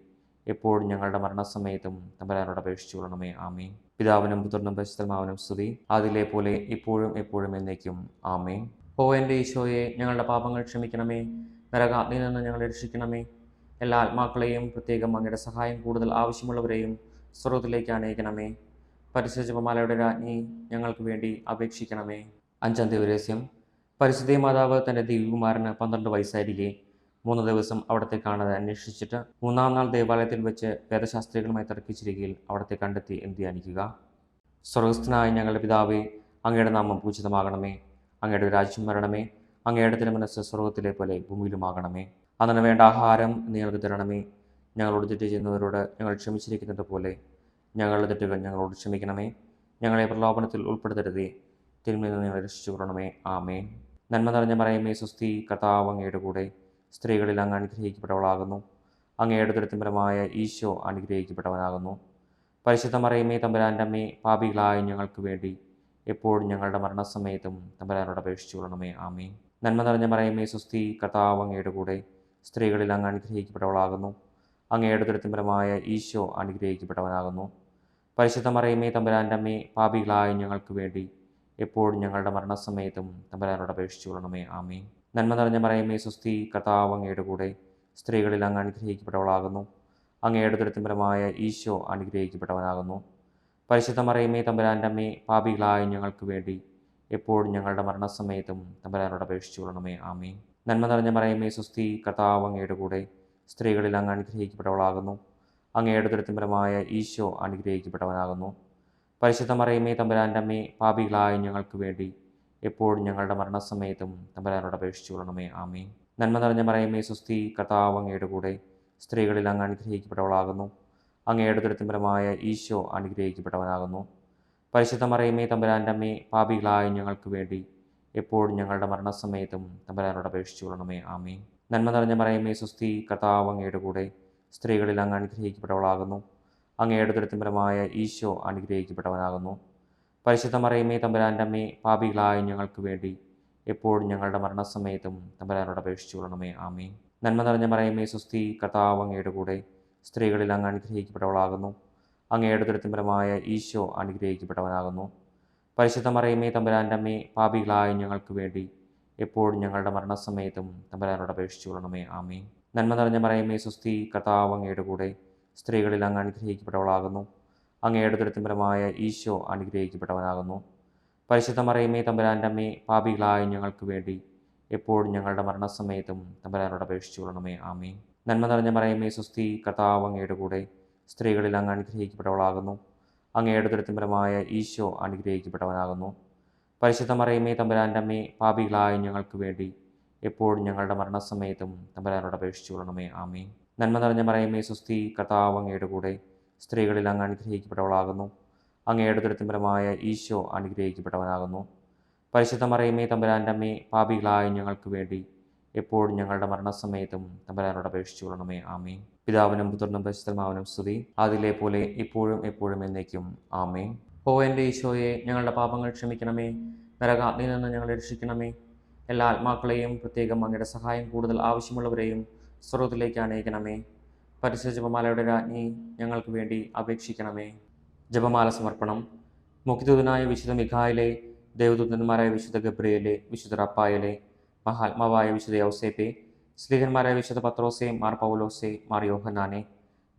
എപ്പോഴും ഞങ്ങളുടെ മരണസമയത്തും തമ്പുരാനോട് അപേക്ഷിച്ചു കൊള്ളണമേ. ആമേൻ. പിതാവിനും പുത്രനും പരിശുദ്ധാത്മാവിനും സ്തുതി, അതിലെ പോലെ ഇപ്പോഴും എപ്പോഴും എന്നേക്കും. ആമേൻ. ഓ എൻ്റെ ഈശോയെ, ഞങ്ങളുടെ പാപങ്ങൾ ക്ഷമിക്കണമേ, നരകാഗ്നിയിൽ നിന്ന് ഞങ്ങളെ രക്ഷിക്കണമേ. എല്ലാ ആത്മാക്കളെയും, പ്രത്യേകം അങ്ങയുടെ സഹായം കൂടുതൽ ആവശ്യമുള്ളവരെയും സ്വർഗ്ഗത്തിലേക്ക് അനയിക്കണമേ. പരിശുദ്ധ ജപമാലയുടെ രാജ്ഞി, ഞങ്ങൾക്ക് വേണ്ടി അപേക്ഷിക്കണമേ. അഞ്ചാം ദിവരഹസ്യം. പരിശുദ്ധ മാതാവ് തൻ്റെ ദിവ്യകുമാരന് 12 വയസ്സായിരിക്കെ 3 ദിവസം അവിടത്തെ കാണാതെ അന്വേഷിച്ചിട്ട് 3-ാം നാൾ ദേവാലയത്തിൽ വെച്ച് വേദശാസ്ത്രികളുമായി തർക്കിച്ചിരിക്കയിൽ അവിടത്തെ കണ്ടെത്തി എന്ന് ധ്യാനിക്കുക. സ്വർഗസ്ഥനായ ഞങ്ങളുടെ പിതാവേ, അങ്ങയുടെ നാമം പൂജിതമാകണമേ. അങ്ങയുടെ രാജ്യം വരണമേ. അങ്ങയുടെ തിരുമനസ്സ് സ്വർഗത്തിലെ പോലെ ഭൂമിയിലുമാകണമേ. അന്നു വേണ്ട ആഹാരം നിങ്ങൾക്ക് തരണമേ. ഞങ്ങളോട് തെറ്റ് ചെയ്യുന്നവരോട് ഞങ്ങൾ ക്ഷമിച്ചിരിക്കുന്നത് പോലെ ഞങ്ങളുടെ തെറ്റുകൾ ഞങ്ങളോട് ക്ഷമിക്കണമേ. ഞങ്ങളെ പ്രലോഭനത്തിൽ ഉൾപ്പെടുത്തരുതേ, തിന്മയിൽ നിന്ന് ഞങ്ങളെ രക്ഷിച്ചു കൊള്ളണമേ. ആമേൻ. നന്മ നിറഞ്ഞ മറിയമേ സ്വസ്തി, കർത്താവ് അങ്ങയുടെ കൂടെ സ്ത്രീകളിൽ അങ്ങ് അനുഗ്രഹിക്കപ്പെട്ടവളാകുന്നു. അങ്ങയുടെ ഉദരത്തിൻ ഫലമായ ഈശോ അനുഗ്രഹിക്കപ്പെട്ടവനാകുന്നു. പരിശുദ്ധ മറിയമേ തമ്പുരാൻ്റെ അമ്മേ, പാപികളായ ഞങ്ങൾക്ക് വേണ്ടി എപ്പോഴും ഞങ്ങളുടെ മരണസമയത്തും തമ്പുരാനോട് അപേക്ഷിച്ചു കൊള്ളണമേ. ആമേൻ. നന്മ നിറഞ്ഞ മറിയമേ സ്വസ്തി, കർത്താവ് അങ്ങയുടെ കൂടെ സ്ത്രീകളിൽ അങ്ങ് അനുഗ്രഹിക്കപ്പെട്ടവളാകുന്നു. അങ്ങയുടെ ഉദരത്തിൻ ഫലമായ ഈശോ അനുഗ്രഹിക്കപ്പെട്ടവനാകുന്നു. പരിശുദ്ധ മറിയമേ തമ്പുരാൻ്റെ അമ്മേ, പാപികളായ ഞങ്ങൾക്ക് വേണ്ടി എപ്പോഴും ഞങ്ങളുടെ മരണസമയത്തും തമ്പുരാനോട് അപേക്ഷിച്ചു കൊള്ളണമേ. ആമേൻ. നന്മ നിറഞ്ഞ മറിയമേ സ്വസ്തി, കർത്താവ് അങ്ങയുടെ കൂടെ സ്ത്രീകളിൽ അങ്ങ് അനുഗ്രഹിക്കപ്പെട്ടവളാകുന്നു. അങ്ങയുടെ ഉദരത്തിൻ ഫലമായ ഈശോ അനുഗ്രഹിക്കപ്പെട്ടവനാകുന്നു. പരിശുദ്ധ മറിയമേ തമ്പുരാൻ്റെ അമ്മേ, പാപികളായ ഞങ്ങൾക്ക് വേണ്ടി എപ്പോഴും ഞങ്ങളുടെ മരണസമയത്തും തമ്പുരാനോട് അപേക്ഷിച്ചു കൊള്ളണമേ. ആമേൻ. നന്മ നിറഞ്ഞ മറിയമേ സ്വസ്തി, കർത്താവ് അങ്ങയുടെ കൂടെ സ്ത്രീകളിൽ അങ്ങ് അനുഗ്രഹിക്കപ്പെട്ടവളാകുന്നു. അങ്ങയുടെ ഉദരത്തിൻ ഫലമായ ഈശോ അനുഗ്രഹിക്കപ്പെട്ടവനാകുന്നു. പരിശുദ്ധ മറിയമേ തമ്പുരാൻ്റെ അമ്മേ, പാപികളായ ഞങ്ങൾക്ക് വേണ്ടി എപ്പോഴും ഞങ്ങളുടെ മരണസമയത്തും തമ്പുരാനോട് അപേക്ഷിച്ചു കൊള്ളണമേ. ആമേൻ. നന്മ നിറഞ്ഞ മറിയമേ സ്വസ്തി, കർത്താവ് അങ്ങയുടെ കൂടെ സ്ത്രീകളിൽ അങ്ങ് അനുഗ്രഹിക്കപ്പെട്ടവളാകുന്നു. അങ്ങയുടെ ഉദരത്തിൻ ഫലമായ ഈശോ അനുഗ്രഹിക്കപ്പെട്ടവനാകുന്നു. പരിശുദ്ധ മറിയമേ തമ്പുരാൻ്റെ അമ്മേ, പാപികളായ ഞങ്ങൾക്ക് വേണ്ടി എപ്പോഴും ഞങ്ങളുടെ മരണസമയത്തും തമ്പുരാനോട് അപേക്ഷിച്ചു കൊള്ളണമേ. ആമേൻ. നന്മ നിറഞ്ഞ മറിയമേ സ്വസ്തി, കർത്താവ് അങ്ങയുടെ കൂടെ സ്ത്രീകളിൽ അങ്ങ് അനുഗ്രഹിക്കപ്പെട്ടവളാകുന്നു. അങ്ങയുടെ ഉദരത്തിൻ ഫലമായ ഈശോ അനുഗ്രഹിക്കപ്പെട്ടവനാകുന്നു. പരിശുദ്ധ മറിയമേ തമ്പുരാൻ്റെ അമ്മേ, പാപികളായ ഞങ്ങൾക്ക് വേണ്ടി എപ്പോഴും ഞങ്ങളുടെ മരണസമയത്തും തമ്പുരാനോട് അപേക്ഷിച്ചു കൊള്ളണമേ. ആമേൻ. നന്മ നിറഞ്ഞ മറിയമേ സ്വസ്തി, കർത്താവ് അങ്ങയുടെ കൂടെ സ്ത്രീകളിൽ അങ്ങ് അനുഗ്രഹിക്കപ്പെട്ടവളാകുന്നു. അങ്ങയുടെ ഉദരത്തിൻ ഫലമായ ഈശോ അനുഗ്രഹിക്കപ്പെട്ടവനാകുന്നു. പരിശുദ്ധ മറിയമേ തമ്പുരാൻ്റെ അമ്മേ, പാപികളായ ഞങ്ങൾക്ക് വേണ്ടി എപ്പോഴും ഞങ്ങളുടെ മരണസമയത്തും തമ്പുരാനോട് അപേക്ഷിച്ചു കൊള്ളണമേ. ആമേൻ. നന്മ നിറഞ്ഞ മറിയമേ സ്വസ്തി, കർത്താവ് അങ്ങയുടെ കൂടെ സ്ത്രീകളിൽ അങ്ങ് അനുഗ്രഹിക്കപ്പെട്ടവളാകുന്നു. അങ്ങയുടെ ഉദരത്തിൻ ഫലമായ ഈശോ അനുഗ്രഹിക്കപ്പെട്ടവനാകുന്നു. പരിശുദ്ധ മറിയമേ തമ്പുരാൻ്റെ അമ്മേ, പാപികളായ ഞങ്ങൾക്ക് വേണ്ടി എപ്പോഴും ഞങ്ങളുടെ മരണസമയത്തും തമ്പുരാനോട് അപേക്ഷിച്ചു കൊള്ളണമേ. ആമേൻ. നന്മ നിറഞ്ഞ മറിയമേ സ്വസ്തി, കർത്താവ് അങ്ങയുടെ കൂടെ സ്ത്രീകളിൽ അങ്ങ് അനുഗ്രഹിക്കപ്പെട്ടവളാകുന്നു. അങ്ങയുടെ ഉദരത്തിൻ ഫലമായ ഈശോ അനുഗ്രഹിക്കപ്പെട്ടവനാകുന്നു. പരിശുദ്ധ മറിയമേ തമ്പുരാൻ്റെ അമ്മേ, പാപികളായ ഞങ്ങൾക്ക് വേണ്ടി എപ്പോഴും ഞങ്ങളുടെ മരണസമയത്തും തമ്പുരാനോട് അപേക്ഷിച്ചു കൊള്ളണമേ. ആമേൻ. നന്മ നിറഞ്ഞ മറിയമേ സ്വസ്തി, കർത്താവ് അങ്ങയുടെ കൂടെ സ്ത്രീകളിൽ അങ്ങ് അനുഗ്രഹിക്കപ്പെട്ടവളാകുന്നു. അങ്ങയുടെ ഉദരത്തിൻ ഫലമായ ഈശോ അനുഗ്രഹിക്കപ്പെട്ടവനാകുന്നു. പരിശുദ്ധ മറിയമേ തമ്പുരാൻ്റെ അമ്മേ, പാപികളായ ഞങ്ങൾക്ക് വേണ്ടി എപ്പോഴും ഞങ്ങളുടെ മരണസമയത്തും തമ്പുരാനോട് അപേക്ഷിച്ചു കൊള്ളണമേ. ആമേൻ. പിതാവിനും പുത്രനും പരിശുദ്ധാത്മാവിനും സ്തുതി, അതിലെ പോലെ ഇപ്പോഴും എപ്പോഴും എന്നേക്കും. ആമേൻ. ഓ എൻ്റെ ഈശോയെ, ഞങ്ങളുടെ പാപങ്ങൾ ക്ഷമിക്കണമേ, നരകാഗ്നിയിൽ നിന്ന് ഞങ്ങളെ രക്ഷിക്കണമേ. എല്ലാ ആത്മാക്കളെയും, പ്രത്യേകം അങ്ങയുടെ സഹായം കൂടുതൽ ആവശ്യമുള്ളവരെയും സ്വർഗ്ഗത്തിലേക്ക് അനയിക്കണമേ. പരിശുദ്ധ ജപമാലയുടെ രാജ്ഞി, ഞങ്ങൾക്ക് വേണ്ടി അപേക്ഷിക്കണമേ. ജപമാല സമർപ്പണം. മുഖ്യദൂതനായ വിശുദ്ധ മിഖായേലേ, ദേവദൂതന്മാരായ വിശുദ്ധ ഗബ്രിയേലേ, വിശുദ്ധ റഫായേലേ, മഹാത്മാവായ വിശുദ്ധ യൗസേപ്പേ, സ്ലീഹന്മാരായ വിശുദ്ധ പത്രോസേ, മാർ പൗലോസേ, മാർ യോഹന്നാനെ,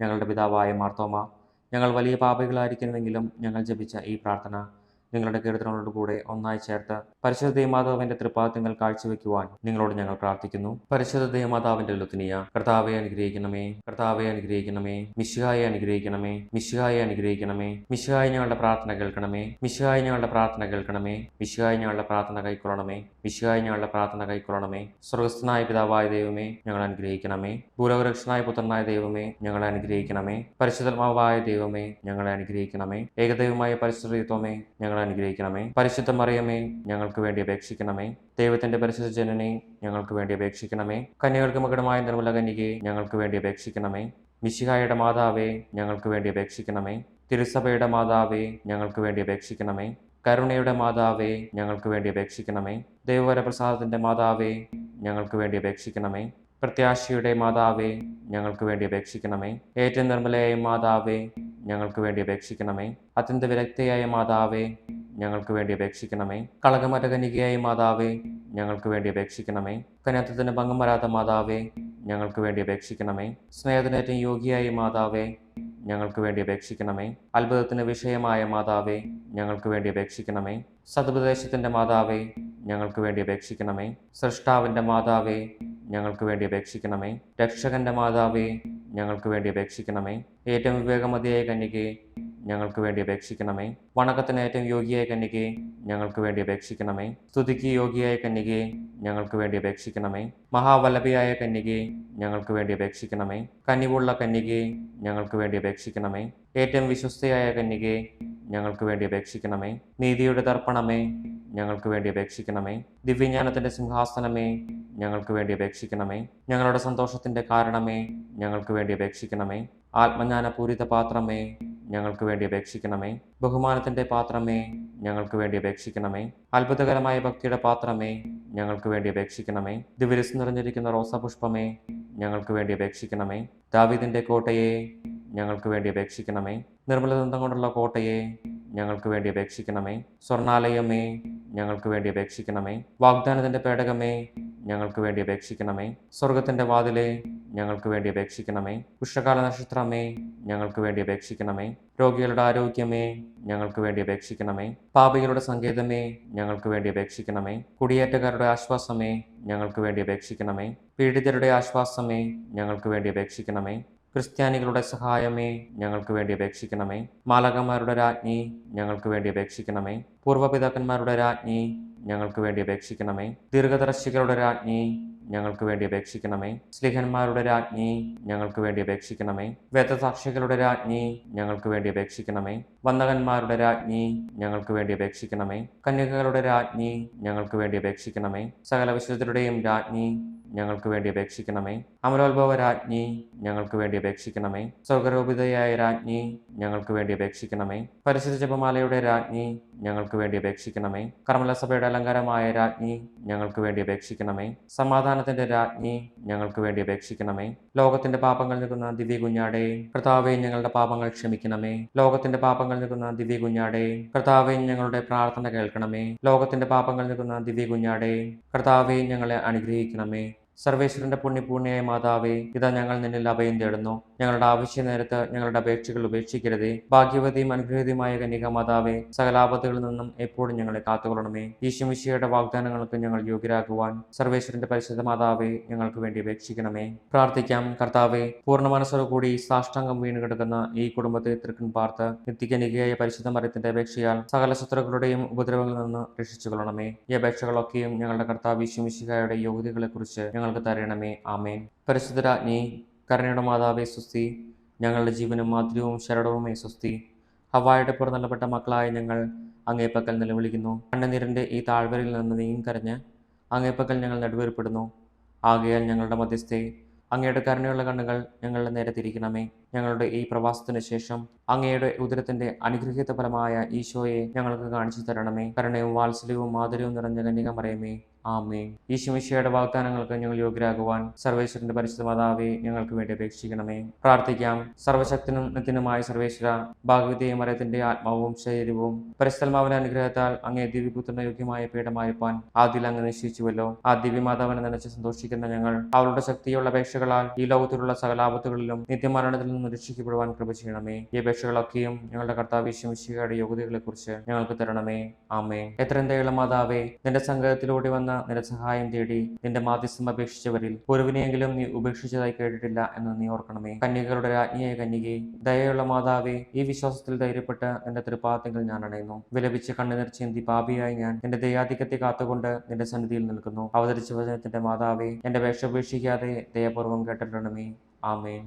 ഞങ്ങളുടെ പിതാവായ മാർത്തോമ, ഞങ്ങൾ വലിയ പാപികളായിരിക്കുന്നുവെങ്കിലും ഞങ്ങൾ ജപിച്ച ഈ പ്രാർത്ഥന നിങ്ങളുടെ കീർത്തനങ്ങളോടുകൂടെ ഒന്നായി ചേർത്ത് പരിശുദ്ധ ദൈവമാതാവിന്റെ തൃപ്പാദങ്ങൾ കാഴ്ചവെക്കുവാൻ നിങ്ങളോട് ഞങ്ങൾ പ്രാർത്ഥിക്കുന്നു. പരിശുദ്ധ ദൈവമാതാവിന്റെ ലുത്തിനിയ, കർത്താവെ അനുഗ്രഹിക്കണമേ, കർത്താവെ അനുഗ്രഹിക്കണമേ, മിശിഹായെ അനുഗ്രഹിക്കണമേ, മിശിഹായെ അനുഗ്രഹിക്കണമേ, മിശിഹായി ഞങ്ങളുടെ പ്രാർത്ഥന കേൾക്കണമേ, മിശിഹായി ഞങ്ങളുടെ പ്രാർത്ഥന കേൾക്കണമേ, മിശിഹായി ഞങ്ങളുടെ പ്രാർത്ഥന കൈക്കൊള്ളണമേ, മിശിഹായി ഞങ്ങളുടെ പ്രാർത്ഥന കൈക്കൊള്ളണമേ. സ്വർഗസ്ഥനായ പിതാവായ ദൈവമേ, ഞങ്ങൾ അനുഗ്രഹിക്കണമേ. ഭൂലോകരക്ഷനായ പുത്രനായ ദൈവമേ, ഞങ്ങളെ അനുഗ്രഹിക്കണമേ. പരിശുദ്ധാത്മാവായ ദൈവമേ, ഞങ്ങളെ അനുഗ്രഹിക്കണമേ. ഏകദൈവമായ പരിശുദ്ധത്വമേ, ഞങ്ങളെ അനുഗ്രഹിക്കണമേ. പരിശുദ്ധ മറിയമേ, ഞങ്ങൾക്ക് വേണ്ടി അപേക്ഷിക്കണമേ. ദൈവത്തിന്റെ പരിശുദ്ധ ജനനെ, ഞങ്ങൾക്ക് വേണ്ടി അപേക്ഷിക്കണമേ. കന്യകൾക്ക് മകുടമായ നിർമ്മല കന്യകയെ, ഞങ്ങൾക്ക് വേണ്ടി അപേക്ഷിക്കണമേ. മിശിഹായുടെ മാതാവേ, ഞങ്ങൾക്ക് വേണ്ടി അപേക്ഷിക്കണമേ. തിരുസഭയുടെ മാതാവേ, ഞങ്ങൾക്ക് വേണ്ടി അപേക്ഷിക്കണമേ. കരുണയുടെ മാതാവേ, ഞങ്ങൾക്ക് വേണ്ടി അപേക്ഷിക്കണമേ. ദൈവവരപ്രസാദത്തിന്റെ മാതാവേ, ഞങ്ങൾക്ക് വേണ്ടി അപേക്ഷിക്കണമേ. പ്രത്യാശയുടെ മാതാവേ, ഞങ്ങൾക്ക് വേണ്ടി അപേക്ഷിക്കണമേ. ഏറ്റവും നിർമ്മലയായ മാതാവേ, ഞങ്ങൾക്ക് വേണ്ടി അപേക്ഷിക്കണമേ. അത്യന്ത വിരക്തയായ മാതാവേ, ഞങ്ങൾക്ക് വേണ്ടി അപേക്ഷിക്കണമേ. കളങ്കമറ്റ കന്യകയായ മാതാവേ, ഞങ്ങൾക്ക് വേണ്ടി അപേക്ഷിക്കണമേ. കന്യാത്വത്തിന് ഭംഗം വരാത്ത മാതാവേ, ഞങ്ങൾക്ക് വേണ്ടി അപേക്ഷിക്കണമേ. സ്നേഹത്തിനേറ്റവും യോഗ്യയായ മാതാവേ, ഞങ്ങൾക്ക് വേണ്ടി അപേക്ഷിക്കണമേ. അത്ഭുതത്തിന് വിഷയമായ മാതാവേ, ഞങ്ങൾക്ക് വേണ്ടി അപേക്ഷിക്കണമേ. സതുപദേശത്തിന്റെ മാതാവേ, ഞങ്ങൾക്ക് വേണ്ടി അപേക്ഷിക്കണമേ. സൃഷ്ടാവിന്റെ മാതാവേ, ഞങ്ങൾക്ക് വേണ്ടി അപേക്ഷിക്കണമേ. രക്ഷകന്റെ മാതാവേ, ഞങ്ങൾക്ക് വേണ്ടി അപേക്ഷിക്കണമേ. ഏറ്റവും വിവേകമതിയായ കന്യകയെ, ഞങ്ങൾക്ക് വേണ്ടി അപേക്ഷിക്കണമേ. വണക്കത്തിന് ഏറ്റവും യോഗ്യയായ കന്യകയെ, ഞങ്ങൾക്ക് വേണ്ടി അപേക്ഷിക്കണമേ. സ്തുതിക്ക് യോഗ്യയായ കന്യകയെ, ഞങ്ങൾക്ക് വേണ്ടി അപേക്ഷിക്കണമേ. മഹാവല്ലഭിയായ കന്യകയെ, ഞങ്ങൾക്ക് വേണ്ടി അപേക്ഷിക്കണമേ. കനിവുള്ള കന്യകയെ, ഞങ്ങൾക്ക് വേണ്ടി അപേക്ഷിക്കണമേ. ഏറ്റവും വിശ്വസ്തയായ കന്യകയെ, ഞങ്ങൾക്ക് വേണ്ടി അപേക്ഷിക്കണമേ. നീതിയുടെ ദർപ്പണമേ, ഞങ്ങൾക്ക് വേണ്ടി അപേക്ഷിക്കണമേ. ദിവ്യജ്ഞാനത്തിന്റെ സിംഹാസനമേ, ഞങ്ങൾക്ക് വേണ്ടി അപേക്ഷിക്കണമേ. ഞങ്ങളുടെ സന്തോഷത്തിന്റെ കാരണമേ, ഞങ്ങൾക്ക് വേണ്ടി അപേക്ഷിക്കണമേ. ആത്മജ്ഞാനപൂരിത പാത്രമേ, ഞങ്ങൾക്ക് വേണ്ടി അപേക്ഷിക്കണമേ. ബഹുമാനത്തിന്റെ പാത്രമേ, ഞങ്ങൾക്ക് വേണ്ടി അപേക്ഷിക്കണമേ. അത്ഭുതകരമായ ഭക്തിയുടെ പാത്രമേ, ഞങ്ങൾക്ക് വേണ്ടി അപേക്ഷിക്കണമേ. ദിവ്യരസം നിറഞ്ഞിരിക്കുന്ന റോസാപുഷ്പമേ, ഞങ്ങൾക്ക് വേണ്ടി അപേക്ഷിക്കണമേ. ദാവീദിന്റെ കോട്ടയെ, ഞങ്ങൾക്ക് വേണ്ടി അപേക്ഷിക്കണമേ. നിർമ്മലദന്തം കൊണ്ടുള്ള കോട്ടയെ, ഞങ്ങൾക്ക് വേണ്ടി അപേക്ഷിക്കണമേ. സ്വർണാലയമേ, ഞങ്ങൾക്ക് വേണ്ടി അപേക്ഷിക്കണമേ. വാഗ്ദാനത്തിന്റെ പേടകമേ, ഞങ്ങൾക്ക് വേണ്ടി അപേക്ഷിക്കണമേ. സ്വർഗത്തിന്റെ വാതിലെ, ഞങ്ങൾക്ക് വേണ്ടി അപേക്ഷിക്കണമേ. ഉഷകാല നക്ഷത്രമേ, ഞങ്ങൾക്ക് വേണ്ടി അപേക്ഷിക്കണമേ. രോഗികളുടെ ആരോഗ്യമേ, ഞങ്ങൾക്ക് വേണ്ടി അപേക്ഷിക്കണമേ. പാപികളുടെ സങ്കേതമേ, ഞങ്ങൾക്ക് വേണ്ടി അപേക്ഷിക്കണമേ. കുടിയേറ്റക്കാരുടെ ആശ്വാസമേ, ഞങ്ങൾക്ക് വേണ്ടി അപേക്ഷിക്കണമേ. പീഡിതരുടെ ആശ്വാസമേ, ഞങ്ങൾക്ക് വേണ്ടി അപേക്ഷിക്കണമേ. ക്രിസ്ത്യാനികളുടെ സഹായമേ, ഞങ്ങൾക്ക് വേണ്ടി അപേക്ഷിക്കണമേ. മാലകന്മാരുടെ രാജ്ഞി, ഞങ്ങൾക്ക് വേണ്ടി അപേക്ഷിക്കണമേ. പൂർവ്വപിതാക്കന്മാരുടെ രാജ്ഞി, ഞങ്ങൾക്ക് വേണ്ടി അപേക്ഷിക്കണമേ. ദീർഘദർശികളുടെ രാജ്ഞി, ഞങ്ങൾക്ക് വേണ്ടി അപേക്ഷിക്കണമേ. സ്ലിഹന്മാരുടെ രാജ്ഞി, ഞങ്ങൾക്ക് വേണ്ടി അപേക്ഷിക്കണമേ. വേദസാക്ഷികളുടെ രാജ്ഞി, ഞങ്ങൾക്ക് വേണ്ടി അപേക്ഷിക്കണമേ. വന്ദകന്മാരുടെ രാജ്ഞി, ഞങ്ങൾക്ക് വേണ്ടി അപേക്ഷിക്കണമേ. കന്യകകളുടെ രാജ്ഞി, ഞങ്ങൾക്ക് വേണ്ടി അപേക്ഷിക്കണമേ. സകല വിശുദ്ധരുടെയും രാജ്ഞി, ഞങ്ങൾക്ക് വേണ്ടി അപേക്ഷിക്കണമേ. അമരോത്ഭവ രാജ്ഞി, ഞങ്ങൾക്ക് വേണ്ടി അപേക്ഷിക്കണമേ. സ്വർഗരൂപിതയായ രാജ്ഞി, ഞങ്ങൾക്ക് വേണ്ടി അപേക്ഷിക്കണമേ. പരിശുദ്ധ ജപമാലയുടെ രാജ്ഞി, ഞങ്ങൾക്ക് വേണ്ടി അപേക്ഷിക്കണമേ. കർമ്മലസഭയുടെ അലങ്കാരമായ രാജ്ഞി, ഞങ്ങൾക്ക് വേണ്ടി അപേക്ഷിക്കണമേ. സമാധാനത്തിന്റെ രാജ്ഞി, ഞങ്ങൾക്ക് വേണ്ടി അപേക്ഷിക്കണമേ. ലോകത്തിന്റെ പാപങ്ങൾ നിൽക്കുന്ന ദിവ്യ കുഞ്ഞാടേ, കർത്താവേ ഞങ്ങളുടെ പാപങ്ങൾ ക്ഷമിക്കണമേ. ലോകത്തിന്റെ പാപങ്ങൾ നിൽക്കുന്ന ദിവ്യ കുഞ്ഞാടേ, കർത്താവേ ഞങ്ങളുടെ പ്രാർത്ഥന കേൾക്കണമേ. ലോകത്തിന്റെ പാപങ്ങൾ നിൽക്കുന്ന ദിവ്യ കുഞ്ഞാടേ, കർത്താവേ ഞങ്ങളെ അനുഗ്രഹിക്കണമേ. സർവേശ്വരന്റെ പുണ്യപൂർണ്ണയായ മാതാവേ, ഇതാ ഞങ്ങൾ നിന്നിൽ അഭയം തേടുന്നു. ഞങ്ങളുടെ ആവശ്യ നേരത്ത് ഞങ്ങളുടെ അപേക്ഷകൾ ഉപേക്ഷിക്കരുതേ. ഭാഗ്യവതിയും അനുഗ്രഹീതയുമായ കന്യക മാതാവേ, സകലാപത്തുകളിൽ നിന്നും എപ്പോഴും ഞങ്ങളെ കാത്തുകൊള്ളണമേ. ഈശോമിശിഹായുടെ വാഗ്ദാനങ്ങൾക്ക് ഞങ്ങൾ യോഗ്യരാകുവാൻ സർവേശ്വരന്റെ പരിശുദ്ധ മാതാവേ, ഞങ്ങൾക്ക് വേണ്ടി അപേക്ഷിക്കണമേ. പ്രാർത്ഥിക്കാം. കർത്താവേ, പൂർണ്ണ മനസ്സോടുകൂടി സാഷ്ടാംഗം വീണ് കിടക്കുന്ന ഈ കുടുംബത്തെ തൃക്കൺ പാർത്ത് നിത്യകന്യകയായ പരിശുദ്ധ മറിയത്തിന്റെ അപേക്ഷയാൽ സകല ശത്രുക്കളുടെയും ഉപദ്രവങ്ങളിൽ നിന്ന് രക്ഷിച്ചുകൊള്ളണമേ. ഈ അപേക്ഷകളൊക്കെയും ഞങ്ങളുടെ കർത്താവ് ഈശോമിശിഹായുടെ യോഗ്യതകളെക്കുറിച്ച് ഞങ്ങൾക്ക് തരണമേ. ആമേൻ. പരിശുദ്ധ രാജ്ഞി, കരുണയുടെ മാതാവേ സ്വസ്തി. ഞങ്ങളുടെ ജീവനും മാധുര്യവും ശരണവുമേ സ്വസ്തി. ഹവ്വായുടെ പുറന്തള്ളപ്പെട്ട മക്കളായ ഞങ്ങൾ അങ്ങേപ്പക്കൽ നിലവിളിക്കുന്നു. കണ്ണുനീരിൻ്റെ ഈ താഴ്വരയിൽ നിന്ന് നീങ്ങി കരഞ്ഞ് അങ്ങേപ്പക്കൽ ഞങ്ങൾ നെടുവേർപ്പെടുന്നു. ആകയാൽ ഞങ്ങളുടെ മധ്യസ്ഥെ, അങ്ങയുടെ കരുണയുള്ള കണ്ണുകൾ ഞങ്ങളുടെ നേരെ തിരിക്കണമേ. ഞങ്ങളുടെ ഈ പ്രവാസത്തിന് ശേഷം അങ്ങയുടെ ഉദരത്തിന്റെ അനുഗ്രഹീത ഫലമായ ഈശോയെ ഞങ്ങൾക്ക് കാണിച്ചു തരണമേ. കരുണയും വാത്സല്യവും മാധുര്യവും നിറഞ്ഞ കന്യകമറിയമേ, ആമേൻ. ഈശോമിശിഹായുടെ വാഗ്ദാനങ്ങൾക്ക് ഞങ്ങൾ യോഗ്യരാകുവാൻ സർവേശ്വരന്റെ പരിശുദ്ധ മാതാവേ, ഞങ്ങൾക്ക് വേണ്ടി അപേക്ഷിക്കണമേ. പ്രാർത്ഥിക്കാം. സർവശക്തനും നിത്യനുമായ സർവേശ്വര, ഭാഗവതീയ മറിയത്തിന്റെ ആത്മാവും ശരീരവും പരിശുദ്ധാത്മാവിന്റെ അനുഗ്രഹത്താൽ അങ്ങേ ദിവ്യപുത്രന് യോഗ്യമായ പീഠമായിരിക്കാൻ ആദ്യം അങ്ങ് നിശ്ചയിച്ചുവല്ലോ. ആ ദിവ്യമാതാവിനെ നനച്ച് സന്തോഷിക്കുന്ന ഞങ്ങൾ അവളുടെ ശക്തിയുള്ള അപേക്ഷകളാൽ ഈ ലോകത്തിലുള്ള സകലാപത്തുകളിലും നിത്യമരണത്തിൽ നിന്നും രക്ഷിക്കപ്പെടുവാൻ കൃപ ചെയ്യണമേ. ഈ അപേക്ഷകളൊക്കെയും ഞങ്ങളുടെ കർത്താവ് ഈശോമിശിഹായുടെ യോഗ്യതകളെ കുറിച്ച് ഞങ്ങൾക്ക് തരണമേ. ആമേൻ. എത്രയും ദയുള്ള മാതാവേ, നിന്റെ സംഘത്തിലൂടെ വന്ന നിന്റെ സഹായം തേടി നിന്റെ മാധ്യസ്ഥം അപേക്ഷിച്ചവരിൽ ഒരുവിനെയെങ്കിലും നീ ഉപേക്ഷിച്ചതായി കേട്ടിട്ടില്ല എന്ന് നീ ഓർക്കണമേ. കന്യകളുടെ രാജ്ഞിയായ കന്യകെ, ദയയുള്ള മാതാവേ, ഈ വിശ്വാസത്തിൽ ധൈര്യപ്പെട്ട് നിന്റെ തൃപ്പാദത്തിൽ ഞാൻ അണയുന്നു. വിലപിച്ച് കണ്ണുനീർ ചിന്തി പാപിയായി ഞാൻ നിന്റെ ദയാധിക്യത്തെ കാത്തുകൊണ്ട് നിന്റെ സന്നിധിയിൽ നിൽക്കുന്നു. അവതരിച്ച വചനത്തിന്റെ മാതാവേ, എന്റെ അപേക്ഷ ഉപേക്ഷിക്കാതെ ദയപൂർവ്വം കേട്ടിരണമേ. ആമേൻ.